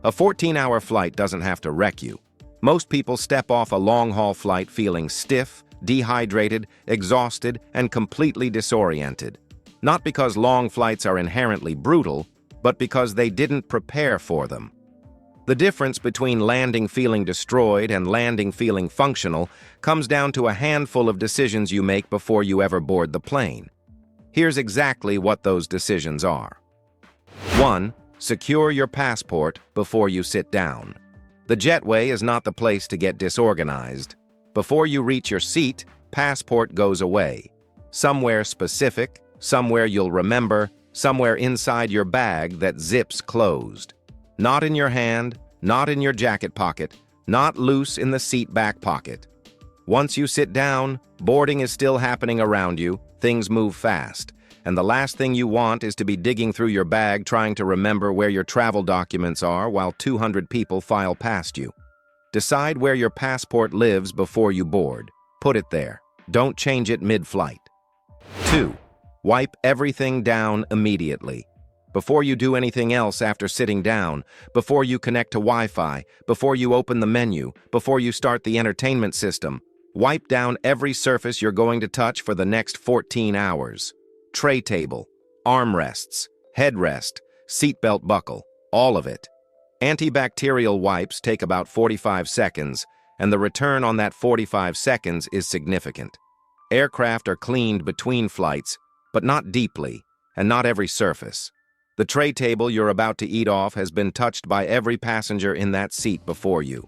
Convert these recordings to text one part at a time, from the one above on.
A 14-hour flight doesn't have to wreck you. Most people step off a long-haul flight feeling stiff, dehydrated, exhausted, and completely disoriented. Not because long flights are inherently brutal, but because they didn't prepare for them. The difference between landing feeling destroyed and landing feeling functional comes down to a handful of decisions you make before you ever board the plane. Here's exactly what those decisions are. 1. Secure your passport before you sit down. The jetway is not the place to get disorganized. Before you reach your seat, passport goes away. Somewhere specific, somewhere you'll remember, somewhere inside your bag that zips closed. Not in your hand, not in your jacket pocket, not loose in the seat back pocket. Once you sit down, boarding is still happening around you, things move fast, and the last thing you want is to be digging through your bag trying to remember where your travel documents are while 200 people file past you. Decide where your passport lives before you board. Put it there. Don't change it mid-flight. 2. Wipe everything down immediately. Before you do anything else after sitting down, before you connect to Wi-Fi, before you open the menu, before you start the entertainment system, wipe down every surface you're going to touch for the next 14 hours. Tray table, armrests, headrest, seatbelt buckle, all of it. Antibacterial wipes take about 45 seconds, and the return on that 45 seconds is significant. Aircraft are cleaned between flights, but not deeply, and not every surface. The tray table you're about to eat off has been touched by every passenger in that seat before you.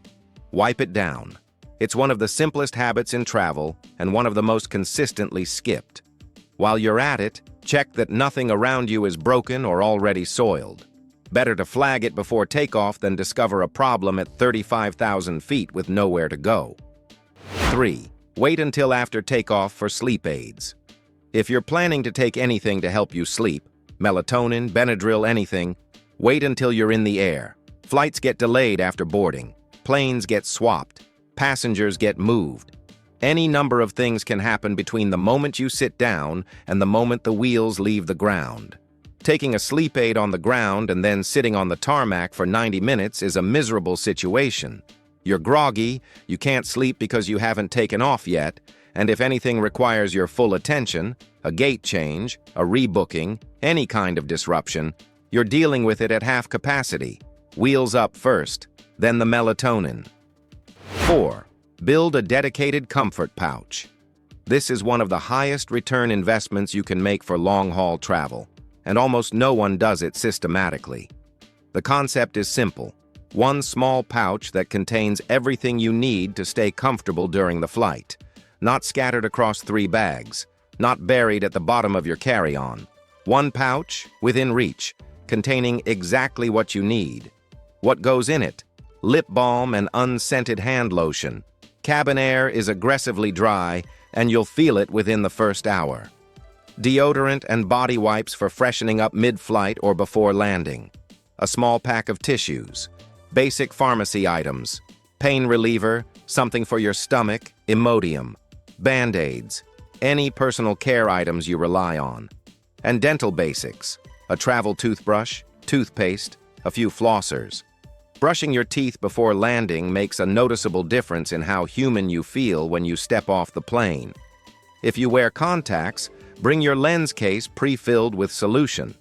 Wipe it down. It's one of the simplest habits in travel and one of the most consistently skipped. While you're at it, check that nothing around you is broken or already soiled. Better to flag it before takeoff than discover a problem at 35,000 feet with nowhere to go. 3. Wait until after takeoff for sleep aids. If you're planning to take anything to help you sleep, melatonin, Benadryl, anything, wait until you're in the air. Flights get delayed after boarding. Planes get swapped. Passengers get moved. Any number of things can happen between the moment you sit down and the moment the wheels leave the ground. Taking a sleep aid on the ground and then sitting on the tarmac for 90 minutes is a miserable situation. You're groggy, you can't sleep because you haven't taken off yet, and if anything requires your full attention, a gate change, a rebooking, any kind of disruption, you're dealing with it at half capacity. Wheels up first, then the melatonin. 4. Build a dedicated comfort pouch. This is one of the highest return investments you can make for long-haul travel, and almost no one does it systematically. The concept is simple. One small pouch that contains everything you need to stay comfortable during the flight. Not scattered across 3 bags, not buried at the bottom of your carry-on. One pouch, within reach, containing exactly what you need. What goes in it? Lip balm and unscented hand lotion. Cabin air is aggressively dry, and you'll feel it within the first hour. Deodorant and body wipes for freshening up mid-flight or before landing. A small pack of tissues. Basic pharmacy items. Pain reliever, something for your stomach, Imodium. Band-aids, any personal care items you rely on. And dental basics, a travel toothbrush, toothpaste, a few flossers. Brushing your teeth before landing makes a noticeable difference in how human you feel when you step off the plane. If you wear contacts, bring your lens case pre-filled with solution.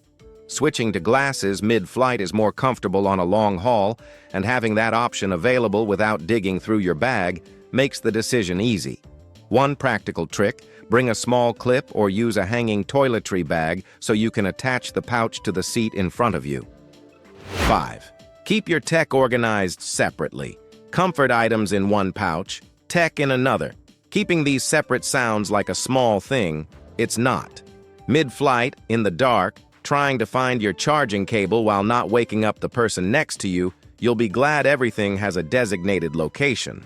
Switching to glasses mid-flight is more comfortable on a long haul, and having that option available without digging through your bag makes the decision easy. One practical trick, bring a small clip or use a hanging toiletry bag so you can attach the pouch to the seat in front of you. 5. Keep your tech organized separately. Comfort items in one pouch, tech in another. Keeping these separate sounds like a small thing, it's not. Mid-flight, in the dark, trying to find your charging cable while not waking up the person next to you, you'll be glad everything has a designated location.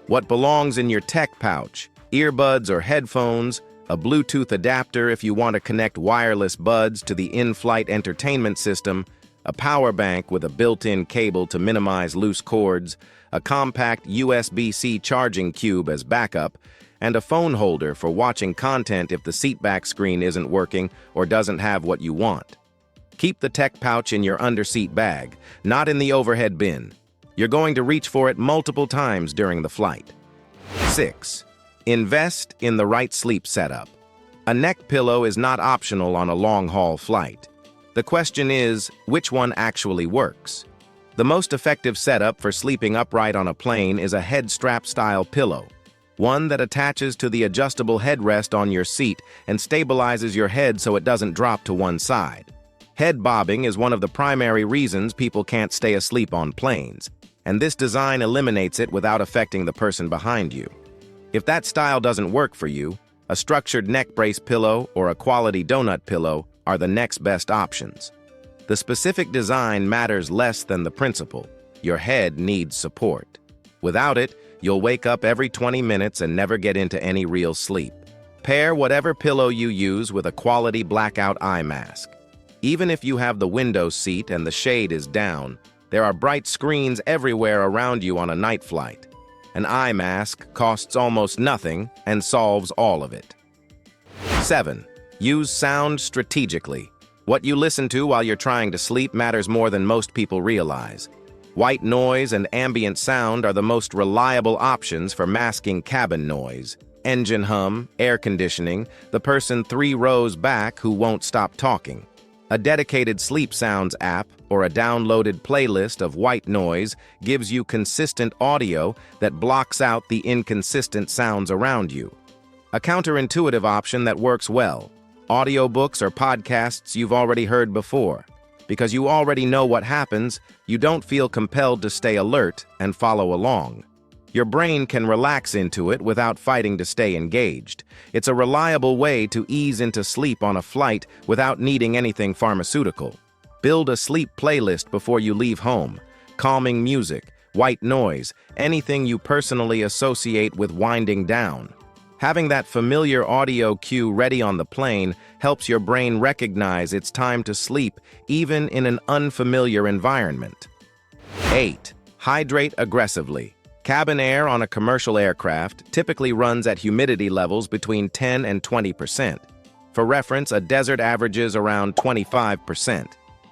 What belongs in your tech pouch? Earbuds or headphones, a Bluetooth adapter if you want to connect wireless buds to the in-flight entertainment system, a power bank with a built-in cable to minimize loose cords, a compact USB-C charging cube as backup, and a phone holder for watching content if the seatback screen isn't working or doesn't have what you want. Keep the tech pouch in your underseat bag, not in the overhead bin. You're going to reach for it multiple times during the flight. 6. Invest in the right sleep setup. A neck pillow is not optional on a long-haul flight. The question is, which one actually works? The most effective setup for sleeping upright on a plane is a head strap-style pillow, one that attaches to the adjustable headrest on your seat and stabilizes your head so it doesn't drop to one side. Head bobbing is one of the primary reasons people can't stay asleep on planes, and this design eliminates it without affecting the person behind you. If that style doesn't work for you, a structured neck brace pillow or a quality donut pillow are the next best options. The specific design matters less than the principle. Your head needs support. Without it, you'll wake up every 20 minutes and never get into any real sleep. Pair whatever pillow you use with a quality blackout eye mask. Even if you have the window seat and the shade is down, there are bright screens everywhere around you on a night flight. An eye mask costs almost nothing and solves all of it. 7. Use sound strategically. What you listen to while you're trying to sleep matters more than most people realize. White noise and ambient sound are the most reliable options for masking cabin noise, engine hum, air conditioning, the person 3 rows back who won't stop talking. A dedicated sleep sounds app or a downloaded playlist of white noise gives you consistent audio that blocks out the inconsistent sounds around you. A counterintuitive option that works well. Audiobooks or podcasts you've already heard before. Because you already know what happens, you don't feel compelled to stay alert and follow along. Your brain can relax into it without fighting to stay engaged. It's a reliable way to ease into sleep on a flight without needing anything pharmaceutical. Build a sleep playlist before you leave home. Calming music, white noise, anything you personally associate with winding down. Having that familiar audio cue ready on the plane helps your brain recognize it's time to sleep even in an unfamiliar environment. 8. Hydrate aggressively. Cabin air on a commercial aircraft typically runs at humidity levels between 10 and 20%. For reference, a desert averages around 25%.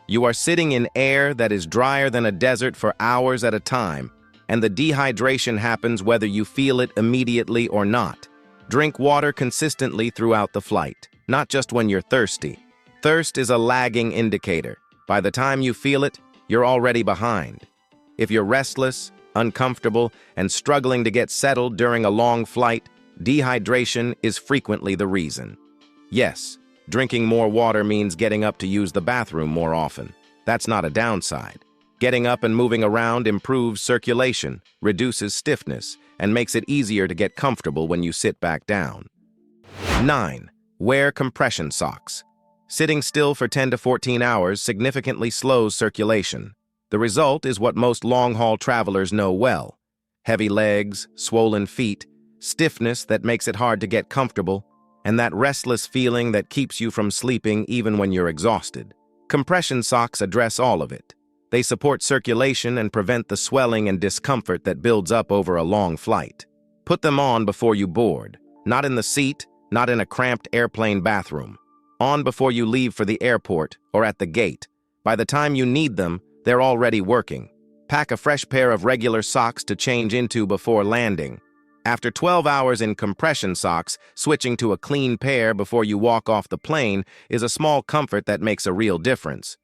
You are sitting in air that is drier than a desert for hours at a time, and the dehydration happens whether you feel it immediately or not. Drink water consistently throughout the flight, not just when you're thirsty. Thirst is a lagging indicator. By the time you feel it, you're already behind. If you're restless, uncomfortable, and struggling to get settled during a long flight, dehydration is frequently the reason. Yes, drinking more water means getting up to use the bathroom more often. That's not a downside. Getting up and moving around improves circulation, reduces stiffness, and makes it easier to get comfortable when you sit back down. 9. Wear compression socks. Sitting still for 10 to 14 hours significantly slows circulation. The result is what most long-haul travelers know well. Heavy legs, swollen feet, stiffness that makes it hard to get comfortable, and that restless feeling that keeps you from sleeping even when you're exhausted. Compression socks address all of it. They support circulation and prevent the swelling and discomfort that builds up over a long flight. Put them on before you board, not in the seat, not in a cramped airplane bathroom. On before you leave for the airport or at the gate. By the time you need them, they're already working. Pack a fresh pair of regular socks to change into before landing. After 12 hours in compression socks, switching to a clean pair before you walk off the plane is a small comfort that makes a real difference.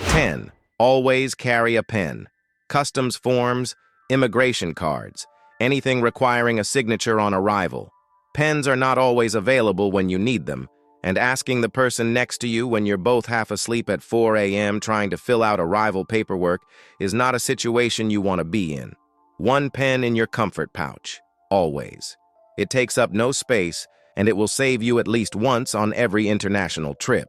10. Always carry a pen. Customs forms, immigration cards, anything requiring a signature on arrival. Pens are not always available when you need them, and asking the person next to you when you're both half asleep at 4 a.m. trying to fill out arrival paperwork is not a situation you want to be in. One pen in your comfort pouch, always. It takes up no space, and it will save you at least once on every international trip.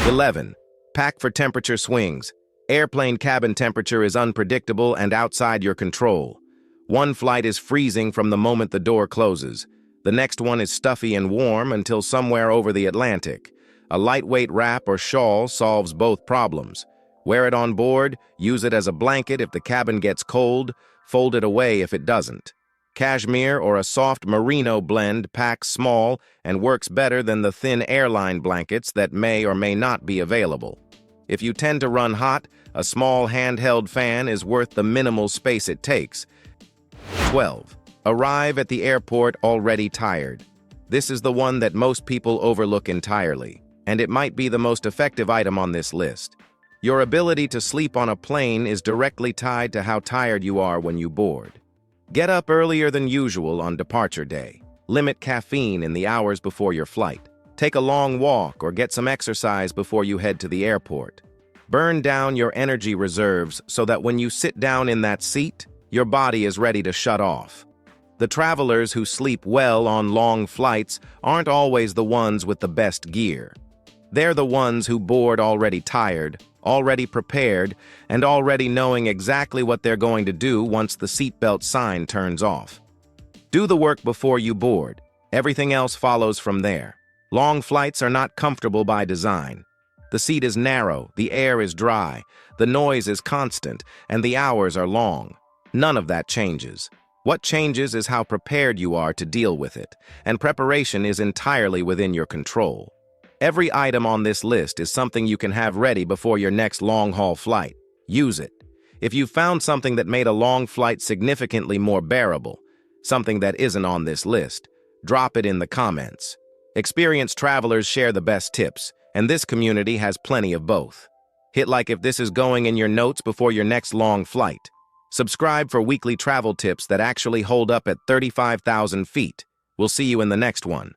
11. Pack for temperature swings. Airplane cabin temperature is unpredictable and outside your control. One flight is freezing from the moment the door closes. The next one is stuffy and warm until somewhere over the Atlantic. A lightweight wrap or shawl solves both problems. Wear it on board, use it as a blanket if the cabin gets cold, fold it away if it doesn't. Cashmere or a soft merino blend packs small and works better than the thin airline blankets that may or may not be available. If you tend to run hot, a small handheld fan is worth the minimal space it takes. 12. Arrive at the airport already tired. This is the one that most people overlook entirely, and it might be the most effective item on this list. Your ability to sleep on a plane is directly tied to how tired you are when you board. Get up earlier than usual on departure day. Limit caffeine in the hours before your flight. Take a long walk or get some exercise before you head to the airport. Burn down your energy reserves so that when you sit down in that seat, your body is ready to shut off. The travelers who sleep well on long flights aren't always the ones with the best gear. They're the ones who board already tired, already prepared, and already knowing exactly what they're going to do once the seatbelt sign turns off. Do the work before you board. Everything else follows from there. Long flights are not comfortable by design. The seat is narrow, the air is dry, the noise is constant, and the hours are long. None of that changes. What changes is how prepared you are to deal with it, and preparation is entirely within your control. Every item on this list is something you can have ready before your next long-haul flight. Use it. If you found something that made a long flight significantly more bearable, something that isn't on this list, drop it in the comments. Experienced travelers share the best tips, and this community has plenty of both. Hit like if this is going in your notes before your next long flight. Subscribe for weekly travel tips that actually hold up at 35,000 feet. We'll see you in the next one.